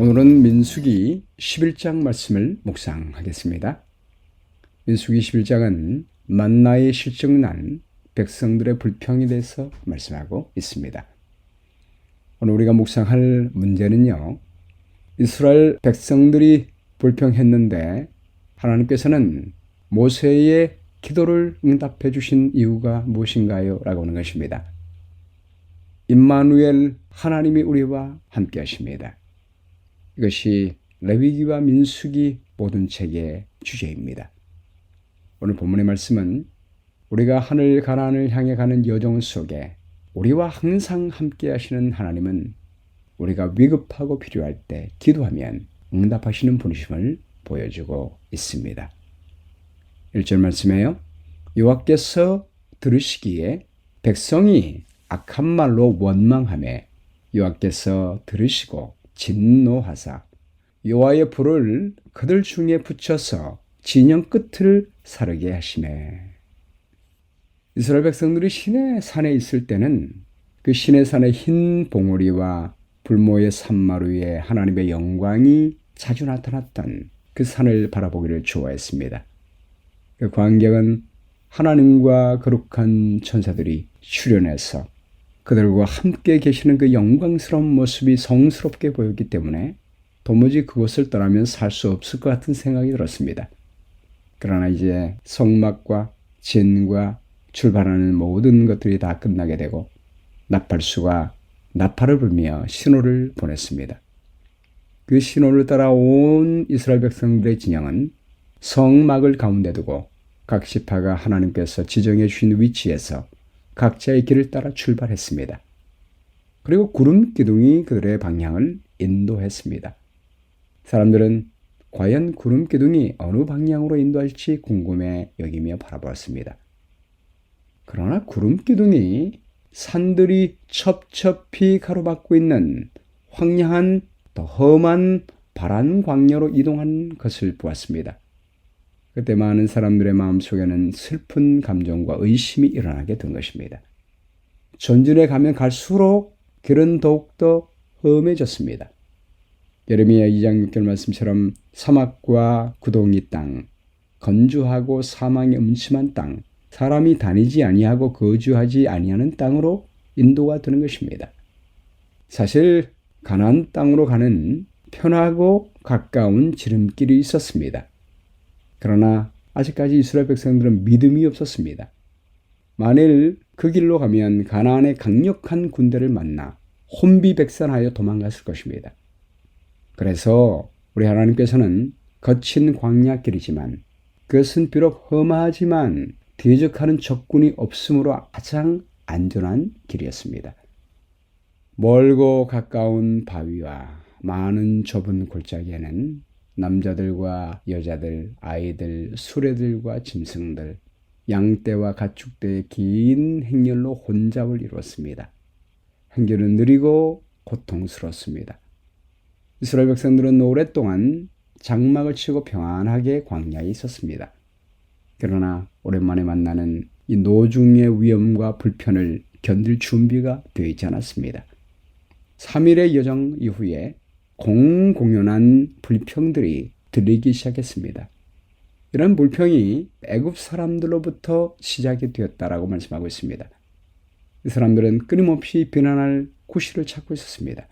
오늘은 민수기 11장 말씀을 묵상하겠습니다. 민수기 11장은 만나에 실증난 백성들의 불평에 대해서 말씀하고 있습니다. 오늘 우리가 묵상할 문제는요, 이스라엘 백성들이 불평했는데 하나님께서는 모세의 기도를 응답해 주신 이유가 무엇인가요? 라고 하는 것입니다. 임마누엘, 하나님이 우리와 함께 하십니다. 이것이 레위기와 민수기 모든 책의 주제입니다. 오늘 본문의 말씀은 우리가 하늘 가나안을 향해 가는 여정 속에 우리와 항상 함께 하시는 하나님은 우리가 위급하고 필요할 때 기도하면 응답하시는 분이심을 보여주고 있습니다. 1절 말씀에요. 여호와께서 들으시기에 백성이 악한 말로 원망하매 여호와께서 들으시고 진노하사 여호와의 불을 그들 중에 붙여서 진영 끝을 사르게 하시매. 이스라엘 백성들이 시내 산에 있을 때는 그 시내 산의 흰 봉우리와 불모의 산마루 위에 하나님의 영광이 자주 나타났던 그 산을 바라보기를 좋아했습니다. 그 광경은 하나님과 거룩한 천사들이 출현해서 그들과 함께 계시는 그 영광스러운 모습이 성스럽게 보였기 때문에 도무지 그곳을 떠나면 살 수 없을 것 같은 생각이 들었습니다. 그러나 이제 성막과 진과 출발하는 모든 것들이 다 끝나게 되고 나팔수가 나팔을 불며 신호를 보냈습니다. 그 신호를 따라 온 이스라엘 백성들의 진영은 성막을 가운데 두고 각 지파가 하나님께서 지정해 주신 위치에서 각자의 길을 따라 출발했습니다. 그리고 구름 기둥이 그들의 방향을 인도했습니다. 사람들은 과연 구름 기둥이 어느 방향으로 인도할지 궁금해 여기며 바라보았습니다. 그러나 구름 기둥이 산들이 첩첩히 가로막고 있는 황량한 더 험한 바란 광야로 이동한 것을 보았습니다. 그때 많은 사람들의 마음속에는 슬픈 감정과 의심이 일어나게 된 것입니다. 전진에 가면 갈수록 길은 더욱더 험해졌습니다. 예레미야 2장 6절 말씀처럼 사막과 구덩이 땅, 건조하고 사망의 음침한 땅, 사람이 다니지 아니하고 거주하지 아니하는 땅으로 인도가 되는 것입니다. 사실 가나안 땅으로 가는 편하고 가까운 지름길이 있었습니다. 그러나 아직까지 이스라엘 백성들은 믿음이 없었습니다. 만일 그 길로 가면 가나안의 강력한 군대를 만나 혼비백산하여 도망갔을 것입니다. 그래서 우리 하나님께서는 거친 광야길이지만 그것은 비록 험하지만 대적하는 적군이 없으므로 가장 안전한 길이었습니다. 멀고 가까운 바위와 많은 좁은 골짜기에는 남자들과 여자들, 아이들, 수레들과 짐승들, 양떼와 가축대의 긴 행렬로 혼잡을 이루었습니다. 행렬은 느리고 고통스럽습니다. 이스라엘 백성들은 오랫동안 장막을 치고 평안하게 광야에 있었습니다. 그러나 오랜만에 만나는 이 노중의 위험과 불편을 견딜 준비가 되어 있지 않았습니다. 3일의 여정 이후에 공공연한 불평들이 들리기 시작했습니다. 이런 불평이 애굽 사람들로부터 시작이 되었다라고 말씀하고 있습니다. 이 사람들은 끊임없이 비난할 구실을 찾고 있었습니다.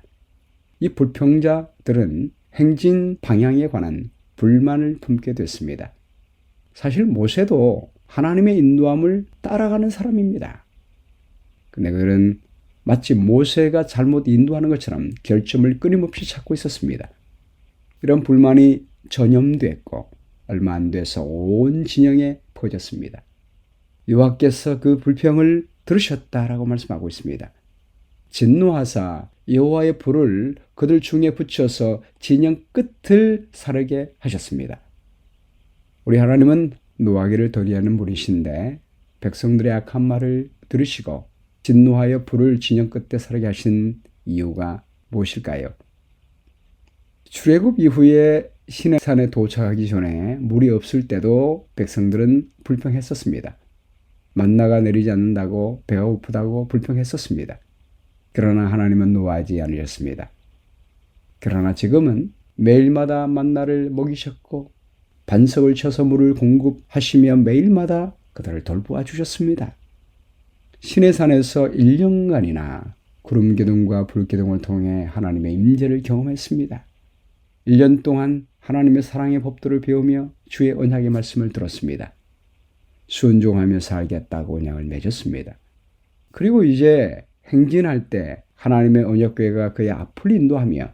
이 불평자들은 행진 방향에 관한 불만을 품게 됐습니다. 사실 모세도 하나님의 인도함을 따라가는 사람입니다. 근데 그들은 마치 모세가 잘못 인도하는 것처럼 결점을 끊임없이 찾고 있었습니다. 이런 불만이 전염됐고 얼마 안 돼서 온 진영에 퍼졌습니다. 여호와께서 그 불평을 들으셨다라고 말씀하고 있습니다. 진노하사 여호와의 불을 그들 중에 붙여서 진영 끝을 사르게 하셨습니다. 우리 하나님은 노하기를 더디하는 분이신데 백성들의 악한 말을 들으시고 진노하여 불을 진영 끝에 사르게 하신 이유가 무엇일까요? 출애굽 이후에 시내산에 도착하기 전에 물이 없을 때도 백성들은 불평했었습니다. 만나가 내리지 않는다고 배가 고프다고 불평했었습니다. 그러나 하나님은 노하지 않으셨습니다. 그러나 지금은 매일마다 만나를 먹이셨고 반석을 쳐서 물을 공급하시며 매일마다 그들을 돌보아 주셨습니다. 시내산에서 1년간이나 구름기둥과 불기둥을 통해 하나님의 임재를 경험했습니다. 1년 동안 하나님의 사랑의 법도를 배우며 주의 언약의 말씀을 들었습니다. 순종하며 살겠다고 언약을 맺었습니다. 그리고 이제 행진할 때 하나님의 언약궤가 그의 앞을 인도하며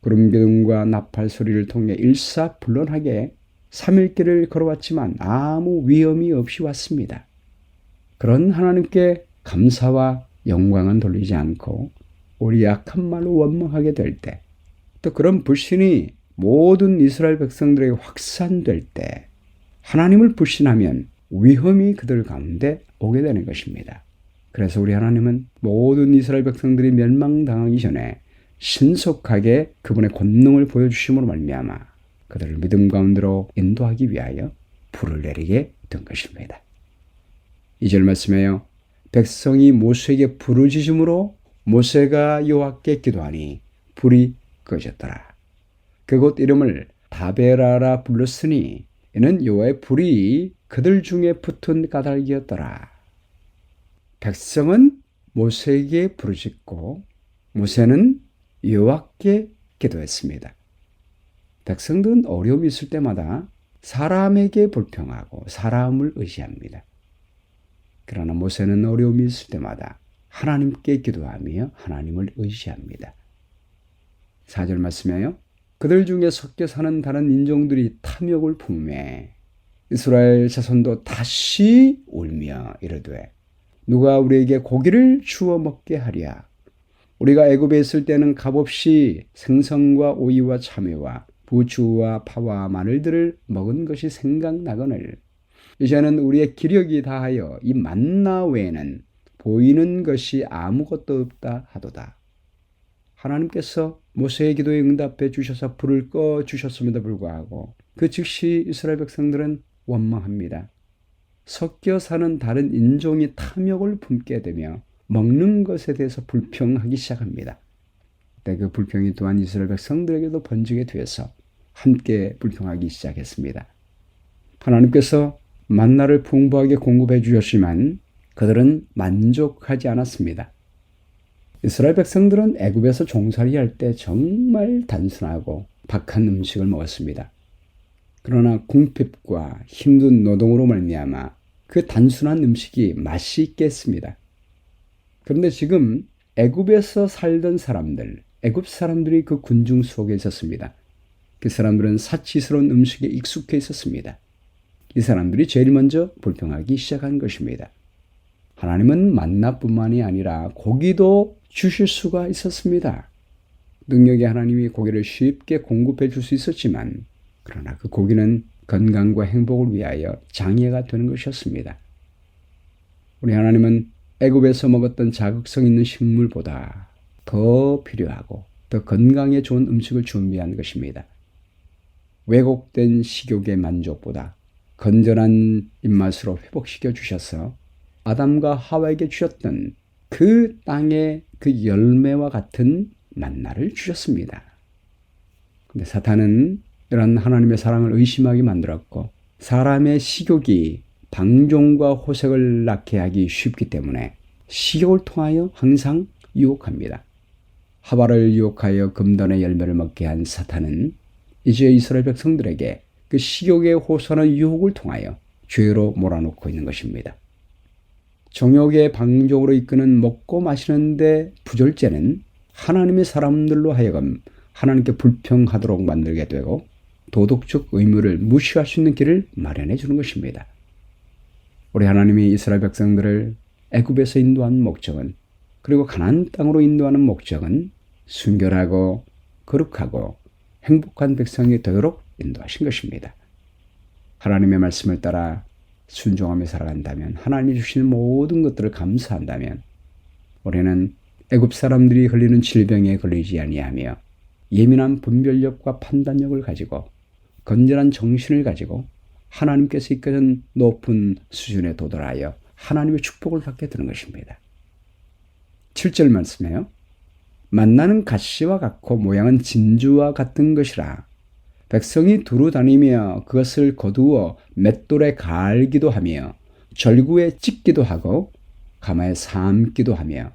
구름기둥과 나팔 소리를 통해 일사불란하게 3일길을 걸어왔지만 아무 위험이 없이 왔습니다. 그런 하나님께 감사와 영광은 돌리지 않고 우리 약한 말로 원망하게 될 때, 또 그런 불신이 모든 이스라엘 백성들에게 확산될 때 하나님을 불신하면 위험이 그들 가운데 오게 되는 것입니다. 그래서 우리 하나님은 모든 이스라엘 백성들이 멸망당하기 전에 신속하게 그분의 권능을 보여주심으로 말미암아 그들을 믿음 가운데로 인도하기 위하여 불을 내리게 된 것입니다. 2절 말씀에요. 백성이 모세에게 부르짖음으로 모세가 여호와께 기도하니 불이 꺼졌더라. 그곳 이름을 다베라라 불렀으니 이는 여호와의 불이 그들 중에 붙은 까닭이었더라. 백성은 모세에게 부르짖고 모세는 여호와께 기도했습니다. 백성들은 어려움이 있을 때마다 사람에게 불평하고 사람을 의지합니다. 그러나 모세는 어려움이 있을 때마다 하나님께 기도하며 하나님을 의지합니다. 4절 말씀에요. 그들 중에 섞여 사는 다른 인종들이 탐욕을 품매 이스라엘 자손도 다시 울며 이르되 누가 우리에게 고기를 주워 먹게 하랴. 우리가 애굽에 있을 때는 값없이 생선과 오이와 참외와 부추와 파와 마늘들을 먹은 것이 생각나거늘 이제는 우리의 기력이 다하여 이 만나 외에는 보이는 것이 아무것도 없다 하도다. 하나님께서 모세의 기도에 응답해 주셔서 불을 꺼 주셨음에도 불구하고 그 즉시 이스라엘 백성들은 원망합니다. 섞여 사는 다른 인종이 탐욕을 품게 되며 먹는 것에 대해서 불평하기 시작합니다. 그때 그 불평이 또한 이스라엘 백성들에게도 번지게 되어서 함께 불평하기 시작했습니다. 하나님께서 만나를 풍부하게 공급해 주셨지만 그들은 만족하지 않았습니다. 이스라엘 백성들은 애굽에서 종살이할 때 정말 단순하고 박한 음식을 먹었습니다. 그러나 궁핍과 힘든 노동으로 말미암아 그 단순한 음식이 맛이 있겠습니다. 그런데 지금 애굽에서 살던 사람들, 애굽 사람들이 그 군중 속에 있었습니다. 그 사람들은 사치스러운 음식에 익숙해 있었습니다. 이 사람들이 제일 먼저 불평하기 시작한 것입니다. 하나님은 만나뿐만이 아니라 고기도 주실 수가 있었습니다. 능력의 하나님이 고기를 쉽게 공급해 줄 수 있었지만 그러나 그 고기는 건강과 행복을 위하여 장애가 되는 것이었습니다. 우리 하나님은 애굽에서 먹었던 자극성 있는 식물보다 더 필요하고 더 건강에 좋은 음식을 준비한 것입니다. 왜곡된 식욕의 만족보다 건전한 입맛으로 회복시켜 주셔서 아담과 하와에게 주셨던 그 땅의 그 열매와 같은 만나를 주셨습니다. 근데 사탄은 이런 하나님의 사랑을 의심하게 만들었고 사람의 식욕이 방종과 호색을 낳게 하기 쉽기 때문에 식욕을 통하여 항상 유혹합니다. 하와를 유혹하여 금던의 열매를 먹게 한 사탄은 이제 이스라엘 백성들에게 그 식욕에 호소하는 유혹을 통하여 죄로 몰아넣고 있는 것입니다. 정욕의 방종으로 이끄는 먹고 마시는데 부절제는 하나님의 사람들로 하여금 하나님께 불평하도록 만들게 되고 도덕적 의무를 무시할 수 있는 길을 마련해 주는 것입니다. 우리 하나님이 이스라엘 백성들을 애굽에서 인도한 목적은 그리고 가나안 땅으로 인도하는 목적은 순결하고 거룩하고 행복한 백성이 되도록 인도하신 것입니다. 하나님의 말씀을 따라 순종하며 살아간다면 하나님이 주시는 모든 것들을 감사한다면 우리는 애굽 사람들이 걸리는 질병에 걸리지 아니하며 예민한 분별력과 판단력을 가지고 건전한 정신을 가지고 하나님께서 이끄는 높은 수준에 도달하여 하나님의 축복을 받게 되는 것입니다. 7절 말씀에요. 만나는 가시와 같고 모양은 진주와 같은 것이라. 백성이 두루 다니며 그것을 거두어 맷돌에 갈기도 하며 절구에 찢기도 하고 가마에 삶기도 하며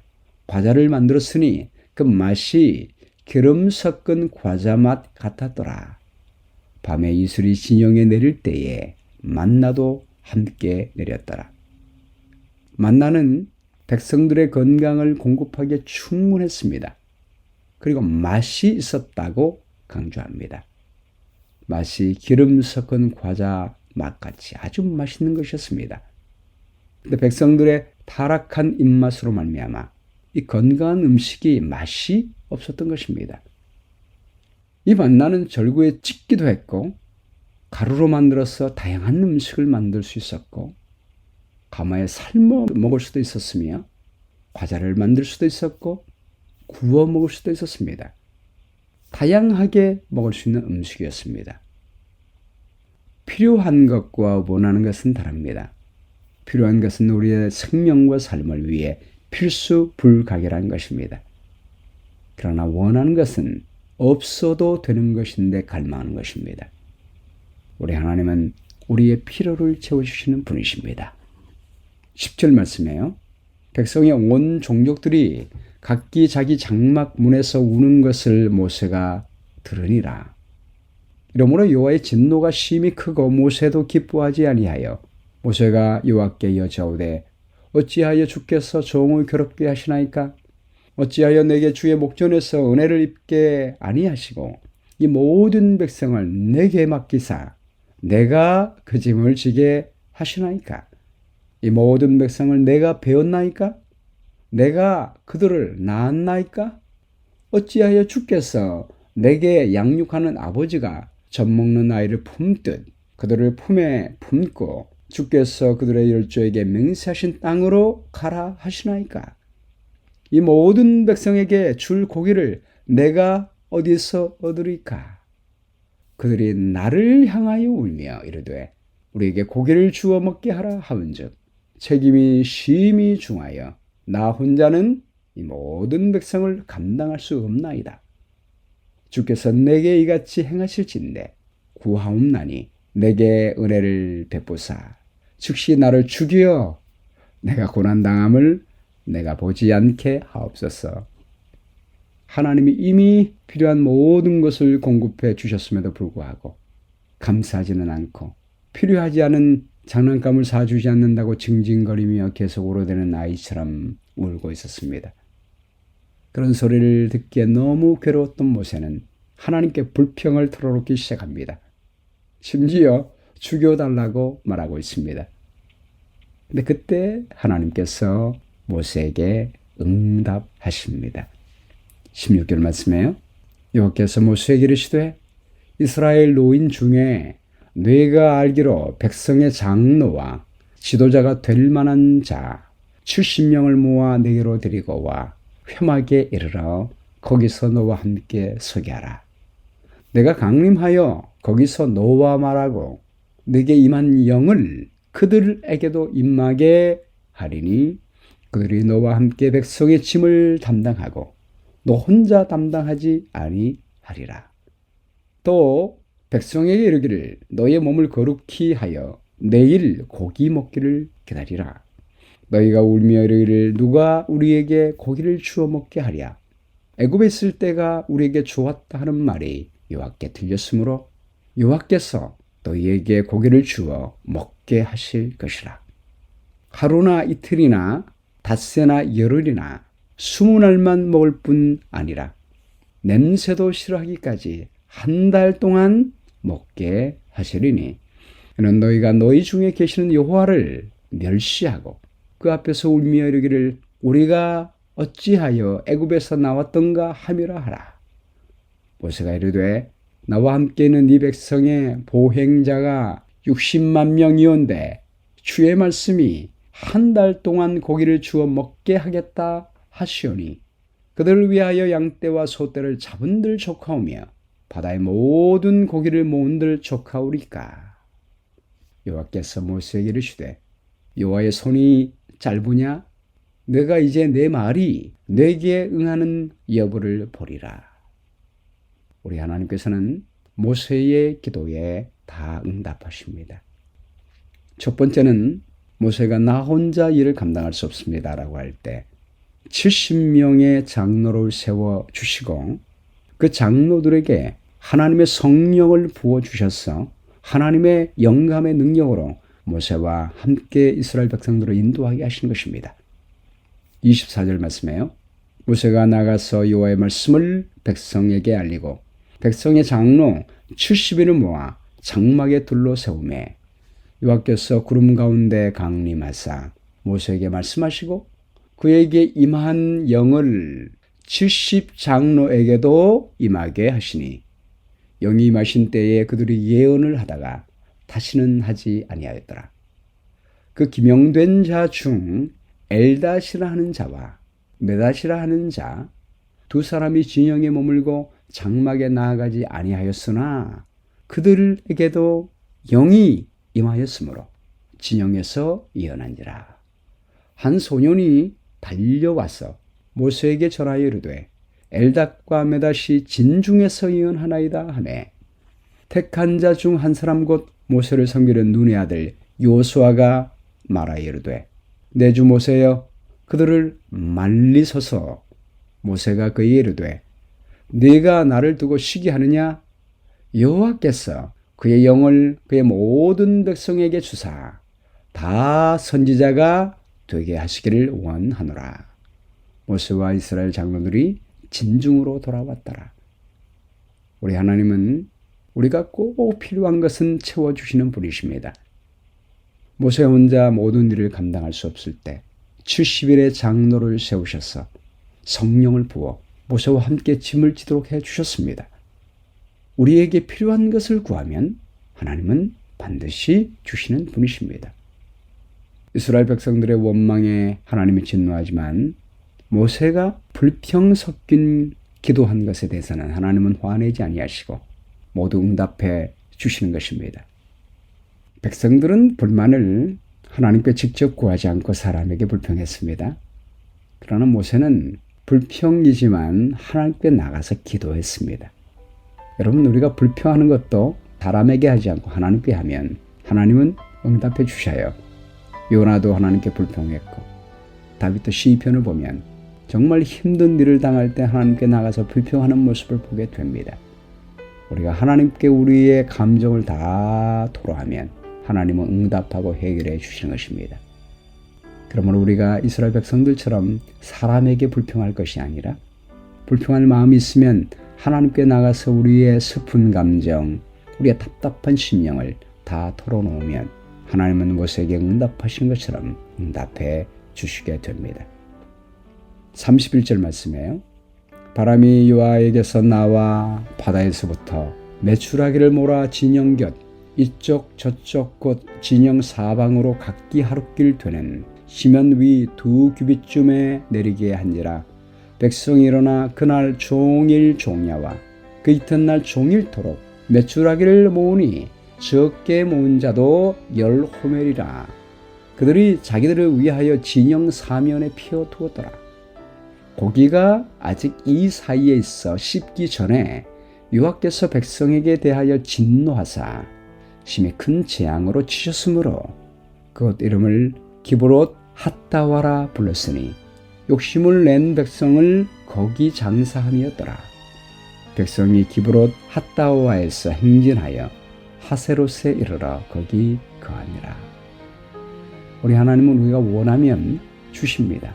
과자를 만들었으니 그 맛이 기름 섞은 과자 맛 같았더라. 밤에 이슬이 진영에 내릴 때에 만나도 함께 내렸더라. 만나는 백성들의 건강을 공급하기에 충분했습니다. 그리고 맛이 있었다고 강조합니다. 맛이 기름 섞은 과자 맛같이 아주 맛있는 것이었습니다. 근데 백성들의 타락한 입맛으로 말미암아 이 건강한 음식이 맛이 없었던 것입니다. 이 만나는 절구에 찢기도 했고 가루로 만들어서 다양한 음식을 만들 수 있었고 가마에 삶아 먹을 수도 있었으며 과자를 만들 수도 있었고 구워 먹을 수도 있었습니다. 다양하게 먹을 수 있는 음식이었습니다. 필요한 것과 원하는 것은 다릅니다. 필요한 것은 우리의 생명과 삶을 위해 필수 불가결한 것입니다. 그러나 원하는 것은 없어도 되는 것인데 갈망하는 것입니다. 우리 하나님은 우리의 필요를 채워주시는 분이십니다. 10절 말씀에요. 백성의 온 종족들이 각기 자기 장막 문에서 우는 것을 모세가 들으니라. 이러므로 여호와의 진노가 심히 크고 모세도 기뻐하지 아니하여 모세가 여호와께 여짜오되 어찌하여 주께서 종을 괴롭게 하시나이까? 어찌하여 내게 주의 목전에서 은혜를 입게 아니하시고 이 모든 백성을 내게 맡기사 내가 그 짐을 지게 하시나이까? 이 모든 백성을 내가 배웠나이까? 내가 그들을 낳았나이까? 어찌하여 주께서 내게 양육하는 아버지가 젖먹는 아이를 품듯 그들을 품에 품고 주께서 그들의 열조에게 맹세하신 땅으로 가라 하시나이까? 이 모든 백성에게 줄 고기를 내가 어디서 얻으리까? 그들이 나를 향하여 울며 이르되 우리에게 고기를 주어 먹게 하라 하은즉 책임이 심히 중하여 나 혼자는 이 모든 백성을 감당할 수 없나이다. 주께서 내게 이같이 행하실진대 구하옵나니 내게 은혜를 베푸사 즉시 나를 죽여 내가 고난당함을 내가 보지 않게 하옵소서. 하나님이 이미 필요한 모든 것을 공급해 주셨음에도 불구하고 감사하지는 않고 필요하지 않은 장난감을 사주지 않는다고 징징거리며 계속 울어대는 아이처럼 울고 있었습니다. 그런 소리를 듣기에 너무 괴로웠던 모세는 하나님께 불평을 털어놓기 시작합니다. 심지어 죽여달라고 말하고 있습니다. 근데 그때 하나님께서 모세에게 응답하십니다. 16절 말씀에요. 여호와께서 모세에게 이르시되 이스라엘 노인 중에 네가 알기로 백성의 장로와 지도자가 될 만한 자 70명을 모아 내게로 데리고 와 회막에 이르러 거기서 너와 함께 서게 하라. 내가 강림하여 거기서 너와 말하고 네게 임한 영을 그들에게도 임하게 하리니 그들이 너와 함께 백성의 짐을 담당하고 너 혼자 담당하지 아니하리라. 또 백성에게 이르기를 너의 몸을 거룩히 하여 내일 고기 먹기를 기다리라. 너희가 울며 이르기를 누가 우리에게 고기를 주어 먹게 하랴. 애굽에 있을 때가 우리에게 좋았다 하는 말이 여호와께 들렸으므로 여호와께서 너희에게 고기를 주어 먹게 하실 것이라. 하루나 이틀이나 닷새나 열흘이나 20날만 먹을 뿐 아니라 냄새도 싫어하기까지 한 달 동안 먹게 하시리니 이는 너희가 너희 중에 계시는 여호와를 멸시하고 그 앞에서 울며 이르기를 우리가 어찌하여 애굽에서 나왔던가 함이라 하라. 모세가 이르되 나와 함께 있는 네 백성의 보행자가 60만 명이온데 주의 말씀이 한 달 동안 고기를 주어 먹게 하겠다 하시오니 그들을 위하여 양떼와 소떼를 잡은들 조카오며 바다의 모든 고기를 모은들 조카오리까. 여호와께서 모세에게 이르시되 여호와의 손이 짧으냐 내가 이제 내 말이 내게 응하는 여부를 보리라. 우리 하나님께서는 모세의 기도에 다 응답하십니다. 첫 번째는 모세가 나 혼자 일을 감당할 수 없습니다 라고 할 때 70명의 장로를 세워주시고 그 장로들에게 하나님의 성령을 부어주셔서 하나님의 영감의 능력으로 모세와 함께 이스라엘 백성들을 인도하게 하신 것입니다. 24절 말씀에요. 모세가 나가서 여호와의 말씀을 백성에게 알리고 백성의 장로 70인을 모아 장막에 둘러 세우매 여호와께서 구름 가운데 강림하사 모세에게 말씀하시고 그에게 임한 영을 70 장로에게도 임하게 하시니 영이 임하신 때에 그들이 예언을 하다가 다시는 하지 아니하였더라. 그 기명된 자 중 엘닷이라 하는 자와 메닷이라 하는 자 두 사람이 진영에 머물고 장막에 나아가지 아니하였으나 그들에게도 영이 임하였으므로 진영에서 예언한지라. 한 소년이 달려와서 모세에게 전하여 이르되 엘닷과 메닷이 진중에서 예언하나이다 하매 택한 자 중 한 사람 곧 모세를 섬기는 눈의 아들 요수아가 말하여 이르되 내 주 모세여 그들을 말리소서. 모세가 그에게 이르되 네가 나를 두고 시기하느냐? 여호와께서 그의 영을 그의 모든 백성에게 주사 다 선지자가 되게 하시기를 원하노라. 모세와 이스라엘 장로들이 진중으로 돌아왔더라. 우리 하나님은 우리가 꼭 필요한 것은 채워주시는 분이십니다. 모세 혼자 모든 일을 감당할 수 없을 때 70일의 장로를 세우셔서 성령을 부어 모세와 함께 짐을 지도록 해주셨습니다. 우리에게 필요한 것을 구하면 하나님은 반드시 주시는 분이십니다. 이스라엘 백성들의 원망에 하나님이 진노하지만 모세가 불평 섞인 기도한 것에 대해서는 하나님은 화내지 아니하시고 모두 응답해 주시는 것입니다. 백성들은 불만을 하나님께 직접 구하지 않고 사람에게 불평했습니다. 그러나 모세는 불평이지만 하나님께 나가서 기도했습니다. 여러분, 우리가 불평하는 것도 사람에게 하지 않고 하나님께 하면 하나님은 응답해 주셔요. 요나도 하나님께 불평했고 다윗도 시편을 보면 정말 힘든 일을 당할 때 하나님께 나가서 불평하는 모습을 보게 됩니다. 우리가 하나님께 우리의 감정을 다 토로하면 하나님은 응답하고 해결해 주시는 것입니다. 그러므로 우리가 이스라엘 백성들처럼 사람에게 불평할 것이 아니라 불평할 마음이 있으면 하나님께 나가서 우리의 슬픈 감정, 우리의 답답한 심령을 다 털어놓으면 하나님은 모세에게 응답하신 것처럼 응답해 주시게 됩니다. 31절 말씀이에요. 바람이 여호와에게서 나와 바다에서부터 메추라기를 몰아 진영 곁 이쪽 저쪽 곧 진영 사방으로 각기 하룻길 되는 시면 위 2규빗쯤에 내리게 한지라. 백성이 일어나 그날 종일 종야와 그 이튿날 종일토록 메추라기를 모으니 적게 모은 자도 10호멜이라. 그들이 자기들을 위하여 진영 사면에 피어두었더라. 고기가 아직 이 사이에 있어 씹기 전에 여호와께서 백성에게 대하여 진노하사 심히 큰 재앙으로 치셨으므로 그것 이름을 기브롯 핫다와라 불렀으니 욕심을 낸 백성을 거기 장사함이었더라. 백성이 기브롯 핫다와에서 행진하여 하세롯에 이르러 거기 거하니라. 우리 하나님은 우리가 원하면 주십니다.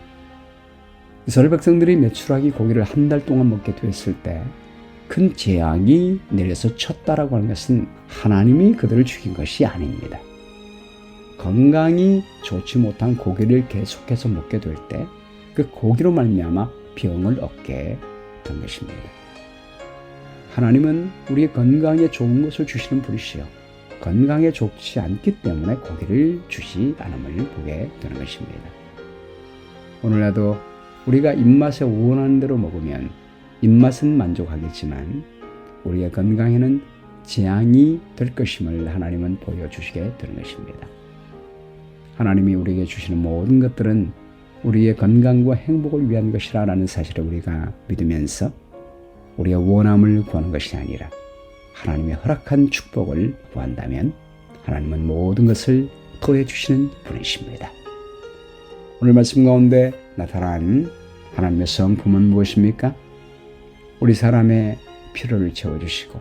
이스라엘 백성들이 메추라기 고기를 한 달 동안 먹게 되었을 때 큰 재앙이 내려서 쳤다라고 하는 것은 하나님이 그들을 죽인 것이 아닙니다. 건강이 좋지 못한 고기를 계속해서 먹게 될 때 그 고기로 말미암아 병을 얻게 된 것입니다. 하나님은 우리의 건강에 좋은 것을 주시는 분이시요 건강에 좋지 않기 때문에 고기를 주시 않음을 보게 되는 것입니다. 오늘날도 우리가 입맛에 원하는 대로 먹으면 입맛은 만족하겠지만 우리의 건강에는 재앙이 될 것임을 하나님은 보여주시게 되는 것입니다. 하나님이 우리에게 주시는 모든 것들은 우리의 건강과 행복을 위한 것이라는 사실을 우리가 믿으면서 우리의 원함을 구하는 것이 아니라 하나님의 허락한 축복을 구한다면 하나님은 모든 것을 더해 주시는 분이십니다. 오늘 말씀 가운데 나타난 하나님의 성품은 무엇입니까? 우리 사람의 필요를 채워주시고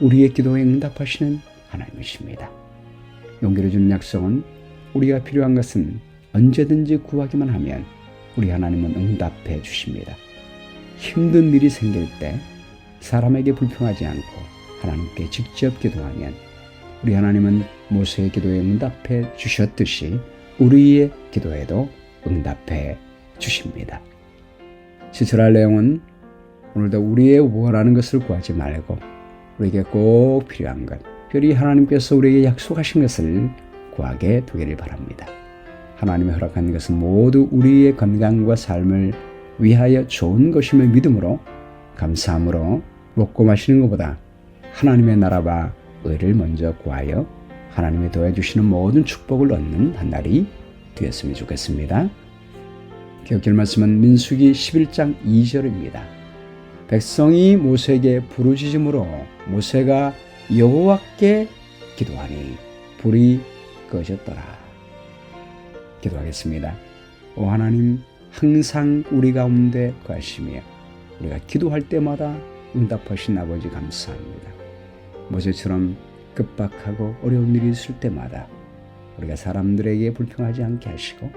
우리의 기도에 응답하시는 하나님이십니다. 용기를 주는 약속은 우리가 필요한 것은 언제든지 구하기만 하면 우리 하나님은 응답해 주십니다. 힘든 일이 생길 때 사람에게 불평하지 않고 하나님께 직접 기도하면 우리 하나님은 모세의 기도에 응답해 주셨듯이 우리의 기도에도 응답해 주십니다. 지출할 내용은 오늘도 우리의 원하는 것을 구하지 말고 우리에게 꼭 필요한 것, 특별히 하나님께서 우리에게 약속하신 것을 구하게 되기를 바랍니다. 하나님의 허락한 것은 모두 우리의 건강과 삶을 위하여 좋은 것임을 믿음으로 감사함으로 먹고 마시는 것보다 하나님의 나라와 의를 먼저 구하여 하나님이 도와주시는 모든 축복을 얻는 한 날이 되었으면 좋겠습니다. 기억할 말씀은 민수기 11장 2절입니다. 백성이 모세에게 부르짖음으로 모세가 여호와께 기도하니 불이 꺼졌더라. 기도하겠습니다. 오 하나님, 항상 우리 가운데 거하시며 우리가 기도할 때마다 응답하신 아버지 감사합니다. 모세처럼 급박하고 어려운 일이 있을 때마다 우리가 사람들에게 불평하지 않게 하시고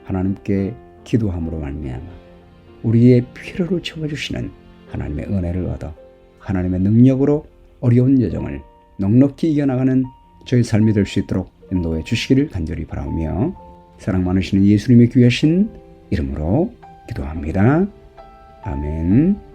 하나님께 기도함으로 말미암아 우리의 필요를 채워주시는 하나님의 은혜를 얻어 하나님의 능력으로 어려운 여정을 넉넉히 이겨나가는 저희 삶이 될 수 있도록 인도해 주시기를 간절히 바라오며 사랑 많으시는 예수님의 귀하신 이름으로 기도합니다. 아멘.